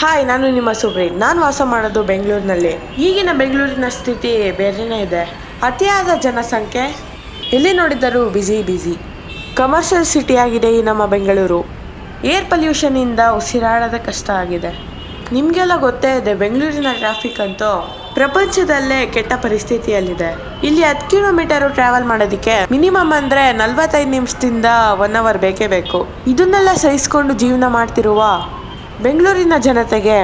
Hi, ನಾನು ನಿಮ್ಮ ಸುಬ್ರೀನ್. ನಾನು ವಾಸ ಮಾಡೋದು ಬೆಂಗಳೂರಿನಲ್ಲಿ. ಈಗಿನ ಬೆಂಗಳೂರಿನ ಸ್ಥಿತಿ ಬೇರೆಯೇ ಇದೆ. ಅತಿಯಾದ ಜನಸಂಖ್ಯೆ, ಎಲ್ಲಿ ನೋಡಿದರೂ ಬಿಸಿ. ಕಮರ್ಷಿಯಲ್ ಸಿಟಿ ಆಗಿದೆ ಈ ನಮ್ಮ ಬೆಂಗಳೂರು. ಏರ್ ಪೊಲ್ಯೂಷನಿಂದ ಉಸಿರಾಡೋದೇ ಕಷ್ಟ ಆಗಿದೆ. ನಿಮಗೆಲ್ಲ ಗೊತ್ತೇ ಇದೆ, ಬೆಂಗಳೂರಿನ ಟ್ರಾಫಿಕ್ ಅಂತೂ ಪ್ರಪಂಚದಲ್ಲೇ ಕೆಟ್ಟ ಪರಿಸ್ಥಿತಿಯಲ್ಲಿದೆ. ಇಲ್ಲಿ 10 ಕಿಲೋಮೀಟರು ಟ್ರಾವೆಲ್ ಮಾಡೋದಕ್ಕೆ ಮಿನಿಮಮ್ ಅಂದರೆ 45 ನಿಮಿಷದಿಂದ 1 ಅವರ್ ಬೇಕೇ ಬೇಕು. ಇದನ್ನೆಲ್ಲ ಸಹಿಸ್ಕೊಂಡು ಜೀವನ ಮಾಡ್ತಿರುವ ಬೆಂಗಳೂರಿನ ಜನತೆಗೆ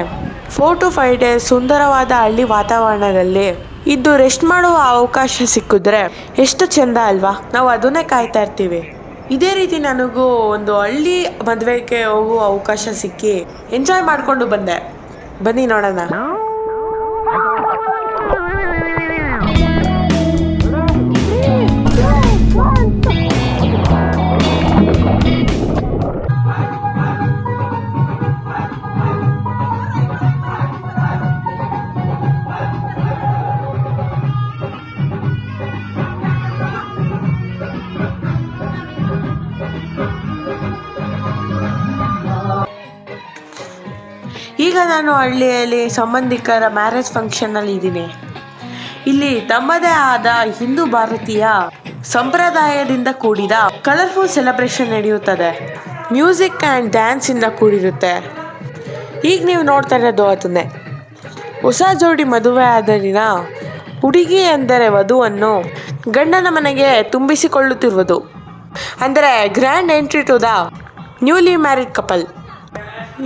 4 to 5 ಡೇಸ್ ಸುಂದರವಾದ ಹಳ್ಳಿ ವಾತಾವರಣದಲ್ಲಿ ಇದ್ದು ರೆಸ್ಟ್ ಮಾಡುವ ಅವಕಾಶ ಸಿಕ್ಕಿದ್ರೆ ಎಷ್ಟು ಚೆಂದ ಅಲ್ವಾ? ನಾವು ಅದನ್ನೇ ಕಾಯ್ತಾ ಇರ್ತೀವಿ. ಇದೇ ರೀತಿ ನನಗೂ ಒಂದು ಹಳ್ಳಿ ಮದುವೆಗೆ ಹೋಗುವ ಅವಕಾಶ ಸಿಕ್ಕಿ ಎಂಜಾಯ್ ಮಾಡಿಕೊಂಡು ಬಂದೆ. ಬನ್ನಿ ನೋಡೋಣ. ಈಗ ನಾನು ಹಳ್ಳಿಯಲ್ಲಿ ಸಂಬಂಧಿಕರ ಮ್ಯಾರೇಜ್ ಫಂಕ್ಷನ್ನಲ್ಲಿ ಇದ್ದೀನಿ. ಇಲ್ಲಿ ತಮ್ಮದೇ ಆದ ಹಿಂದೂ ಭಾರತೀಯ ಸಂಪ್ರದಾಯದಿಂದ ಕೂಡಿದ ಕಲರ್ಫುಲ್ ಸೆಲೆಬ್ರೇಷನ್ ನಡೆಯುತ್ತದೆ. ಮ್ಯೂಸಿಕ್ ಆ್ಯಂಡ್ ಡ್ಯಾನ್ಸಿಂದ ಕೂಡಿರುತ್ತೆ. ಈಗ ನೀವು ನೋಡ್ತಾ ಇರೋದು ಅದನ್ನೇ. ಹೊಸ ಜೋಡಿ ಮದುವೆ ಆದ ದಿನ ಹುಡುಗಿ ಎಂದರೆ ವಧುವನ್ನು ಗಂಡನ ಮನೆಗೆ ತುಂಬಿಸಿಕೊಳ್ಳುತ್ತಿರುವುದು, ಅಂದರೆ grand entry to the newly married couple.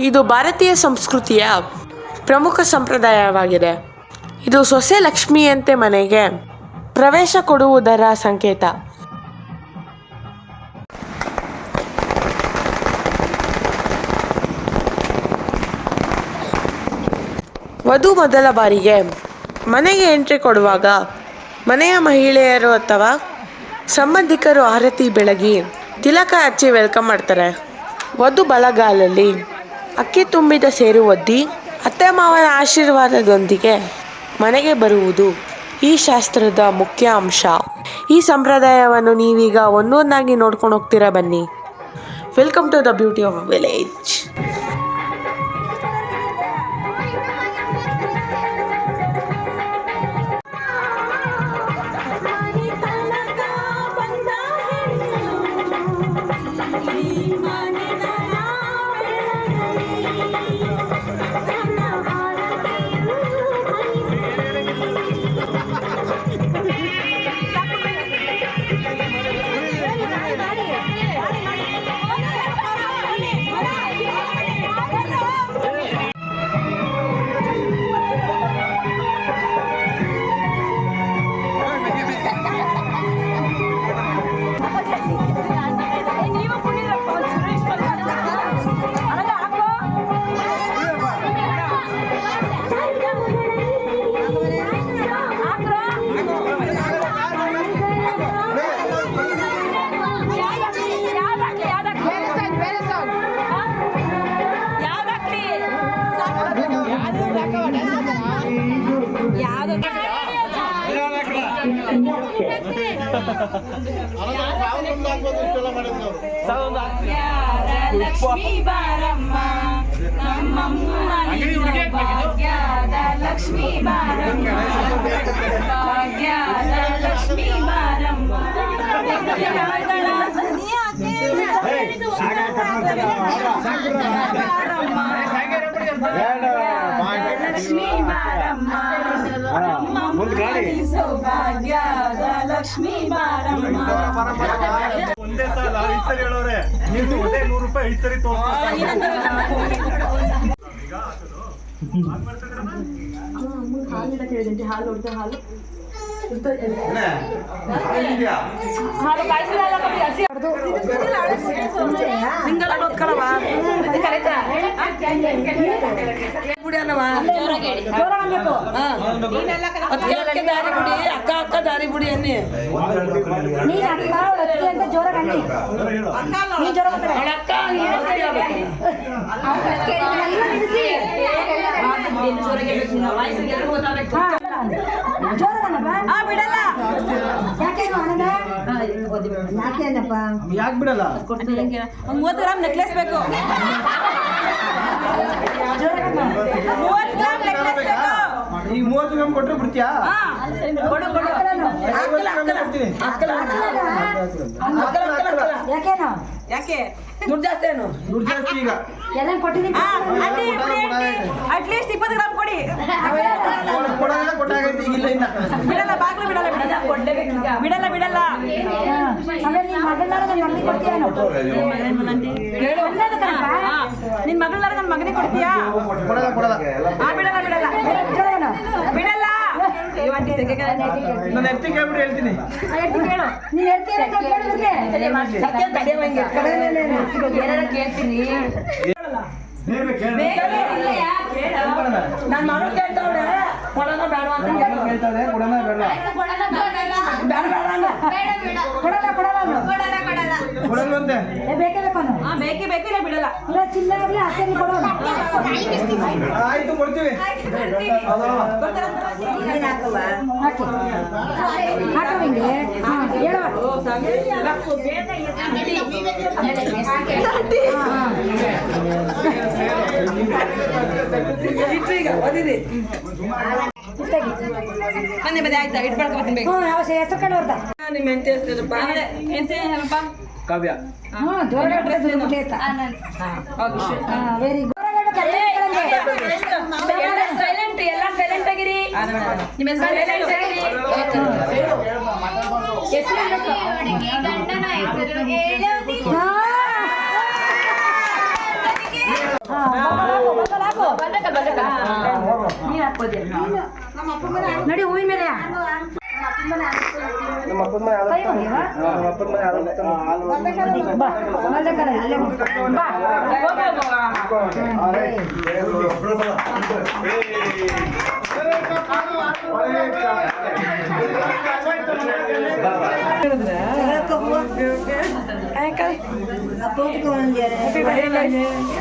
ಇದು ಭಾರತೀಯ ಸಂಸ್ಕೃತಿಯ ಪ್ರಮುಖ ಸಂಪ್ರದಾಯವಾಗಿದೆ. ಇದು ಸೊಸೆ ಲಕ್ಷ್ಮಿಯಂತೆ ಮನೆಗೆ ಪ್ರವೇಶ ಕೊಡುವುದರ ಸಂಕೇತ. ವಧು ಮೊದಲ ಬಾರಿಗೆ ಮನೆಗೆ ಎಂಟ್ರಿ ಕೊಡುವಾಗ ಮನೆಯ ಮಹಿಳೆಯರು ಅಥವಾ ಸಂಬಂಧಿಕರು ಆರತಿ ಬೆಳಗಿ ತಿಲಕ ಹಚ್ಚಿ ವೆಲ್ಕಮ್ ಮಾಡ್ತಾರೆ. ವಧು ಬಲಗಾಲಲ್ಲಿ ಅಕ್ಕಿ ತುಂಬಿದ ಸೇರು ಒದ್ದಿ ಅತ್ತೆ ಮಾವನ ಆಶೀರ್ವಾದದೊಂದಿಗೆ ಮನೆಗೆ ಬರುವುದು ಈ ಶಾಸ್ತ್ರದ ಮುಖ್ಯ ಅಂಶ. ಈ ಸಂಪ್ರದಾಯವನ್ನು ನೀವೀಗ ಒಂದೊಂದಾಗಿ ನೋಡ್ಕೊಂಡು ಹೋಗ್ತೀರಾ. ಬನ್ನಿ. Welcome to the beauty of village. Lakshmi ಬಾರಮ್ಮ ನಮ್ಮಮ್ಮ ಭಾಗ್ಯದ ಲಕ್ಷ್ಮೀ ಬಾರಮ್ಮ ಭಾಗ್ಯದ ಲಕ್ಷ್ಮೀ ಬಾರಮ್ಮ ಲಕ್ಷ್ಮೀ ಬಾರಮ್ಮ ಸೌಭಾಗ್ಯದ ಲಕ್ಷ್ಮೀ ಬಾರಮ್ಮ. ಒಂದೇ ಸಲ 5 ಸರಿ ಹೇಳೋರೆ, ನೀವು ಒಂದೇ 100 ರೂಪಾಯಿ 5 ಸರಿ ತೋರಿಸ್ತಾರೆ. ಅಕ್ಕ ದಾರಿ ಬಿಡಿ ಅನ್ನಿ. ಯಾಕೆ ಬಿಡಲ್ಲ? 30 ಗ್ರಾಮ್ ನೆಕ್ಲೆಸ್ ಬೇಕು. ಗ್ರಾಮ್ necklace ಬೇಕು. ಈಗ 30 ಗ್ರಾಮ್ ಕೊಟ್ಟರೆ ಬಿಡ್ತೀಯಾ? ಹಾ. ಕೊಡು ಕೊಡು. ಯಾಕೆ ದುಡ್ಡು ಜಾಸ್ತಿ ಏನು? ದುಡ್ಡು ಜಾಸ್ತಿ ಈಗ. ಅಟ್ಲೀಸ್ಟ್ 20 ಗ್ರಾಮ್ ಕೊಡಿ. ಕೊಡೋದಿಲ್ಲ, ಕೊಟ್ಟಾಗೈತೆ ಈಗ ಇಲ್ಲ ಇನ್ನ. ಬಿಡಲ್ಲ, ಬಾಗ್ಲು ಬಿಡಲ್ಲ, ಬಿಡಲ್ಲ, ಕೊಡ್ಲೇಬೇಕು ಈಗ. ಬಿಡಲ್ಲ ಬಿಡಲ್ಲ. ನಿನ್ ಮಗಳಾರ ನನ್ನ ಮಗನಿಗೆ ಕೊಡ್ತೀಯಾ? ಕೊಡಲ್ಲ ಕೊಡಲ್ಲ. ಬಿಡಲ್ಲ ಬಿಡಲ್ಲ ಬಿಡಲ್ಲ. ನಾನು ಎತ್ತಿ ಕೇಳ್ಬಿಟ್ಟು ಹೇಳ್ತೀನಿ. ನನ್ನ ಮಗಳು ಕೇಳ್ತಾವ್ರೆ ಕೊಡೋಣ ಬೇಡ ಅಂತ ಕೇಳ್ತಾಳೆ, ಕೊಡೋಣ ಬೇಡ? ಕೊಡಲ್ವಂತೆ. ಬೇಕೇ ಬೇಕಿಲ್ಲ ಬಿಡಲ್ಲ. ಆಯ್ತು ಕೊಡ್ತೀವಿ. ಬನ್ನಿ ಬನ್ನಿ ಆಯ್ತಾ ಇಟ್ಕೊಳ್ಕೊತೀನಿ ಬೇಕು. ನಿಮ್ಮ ಹೆಂಡತಿ ಹೆಸರಪ್ಪ? ಹೆಂಡತಿ ಏನಪ್ಪ? ಕಾವ್ಯ. ಸೈಲೆಂಟ್, ಎಲ್ಲ ಸೈಲೆಂಟ್ ಆಗಿರಿ. ನಿಮ್ಮ ಹೆಸರು ಸೈಲೆಂಟ್ ಆಗಿರಿ. ನಡಿ ಹೂವಿನ ಮೇಲೆ ನಮ್ಮ ಅಪ್ಪನ ಮನೆ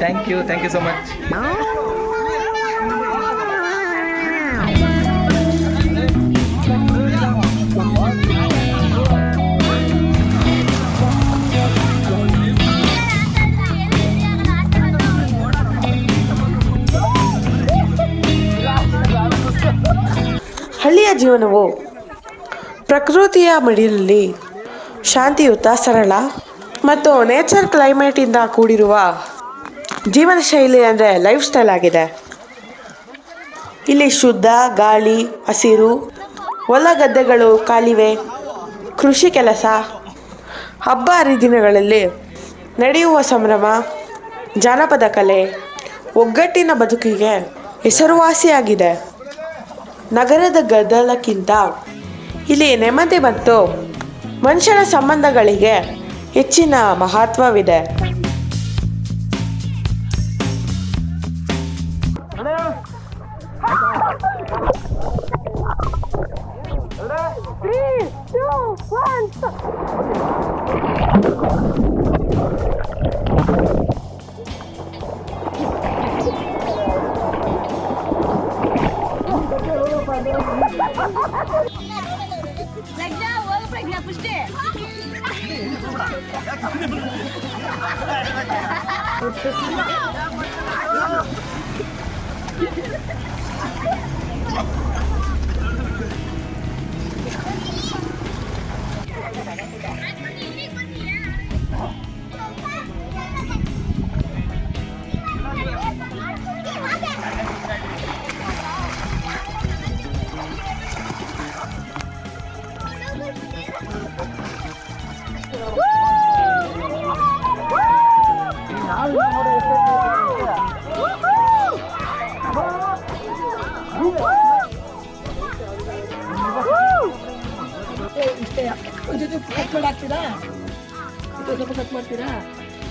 ಥ್ಯಾಂಕ್ ಯು ಸೊ ಮಚ್. ಹಳ್ಳಿಯ ಜೀವನವು ಪ್ರಕೃತಿಯ ಮಡಿಲಲ್ಲಿ ಶಾಂತಿಯುತ, ಸರಳ ಮತ್ತು ನೇಚರ್ ಕ್ಲೈಮೇಟಿಂದ ಕೂಡಿರುವ ಜೀವನ ಶೈಲಿ ಅಂದರೆ ಲೈಫ್ ಸ್ಟೈಲ್ ಆಗಿದೆ. ಇಲ್ಲಿ ಶುದ್ಧ ಗಾಳಿ, ಹಸಿರು, ಹೊಲ ಗದ್ದೆಗಳು, ಕಾಲುವೆ, ಕೃಷಿ ಕೆಲಸ, ಹಬ್ಬ ಹರಿದಿನಗಳಲ್ಲಿ ನಡೆಯುವ ಸಂಭ್ರಮ, ಜಾನಪದ ಕಲೆ, ಒಗ್ಗಟ್ಟಿನ ಬದುಕಿಗೆ ಹೆಸರುವಾಸಿಯಾಗಿದೆ. ನಗರದ ಗದ್ದಲಕ್ಕಿಂತ ಇಲ್ಲಿ ನೆಮ್ಮದಿ ಮತ್ತು ಮನುಷ್ಯನ ಸಂಬಂಧಗಳಿಗೆ ಹೆಚ್ಚಿನ ಮಹತ್ವವಿದೆ.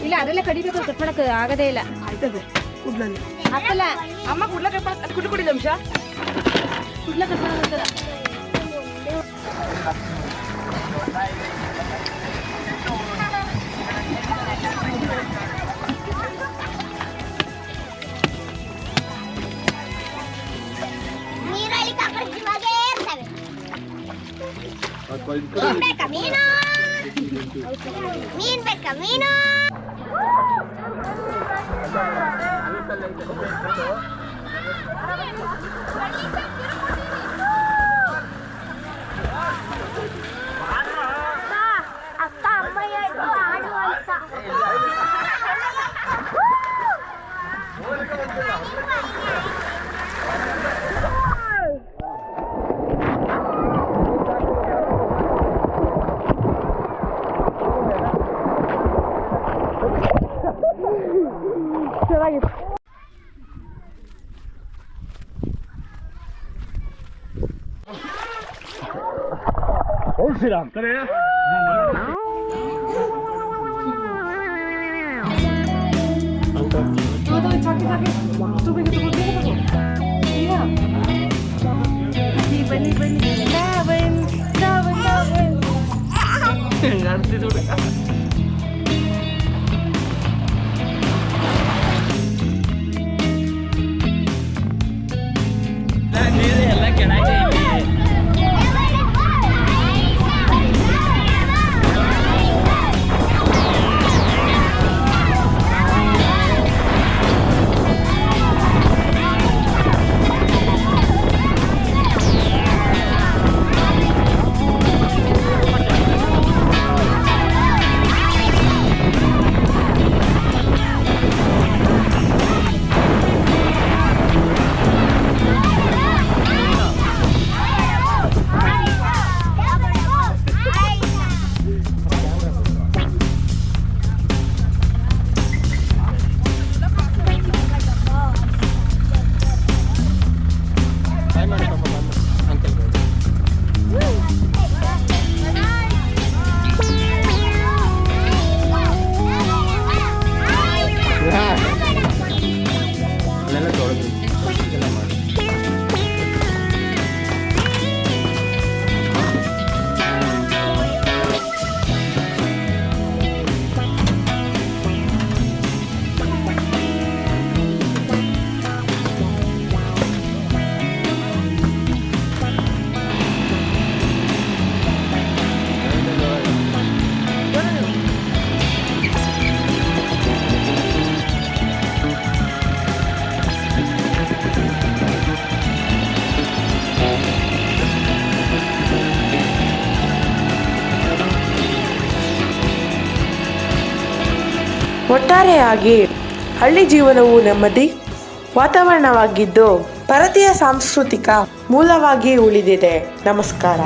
ಇಲ್ಲ ಅದೆಲ್ಲ ಕಡಿಬೇಕು, ಕಟ್ ಮಾಡಕ್ ಆಗದೇ ಇಲ್ಲ. ಹಾಕಲ್ಲ ಅಮ್ಮ ಕುಡ್ಲ ಕುಡ್ಲು ಕುಡಿದ ಅಂಶ ಕುಡ್ಲ ಕಟ್ ಮಾಡಲ್ಲ. ನೀರಲ್ಲಿ ಕಪ್ಪಳಿಸುವಾಗೇ ಇರ್ತವೆ. ಮೀನ್ ಬೇಕಾ ಮೀನು? ಮೀನ್ ಬೇಕಾ ಮೀನು? ಅಕ್ಕ ಅಮ್ಮ ಹೇಳ್ತು ಆಡು ಅಂತ ಒಟ್ಟಾರೆಯಾಗಿ ಹಳ್ಳಿ ಜೀವನವು ನೆಮ್ಮದಿ ವಾತಾವರಣವಾಗಿದ್ದು ಭಾರತೀಯ ಸಾಂಸ್ಕೃತಿಕ ಮೂಲವಾಗಿ ಉಳಿದಿದೆ. ನಮಸ್ಕಾರ.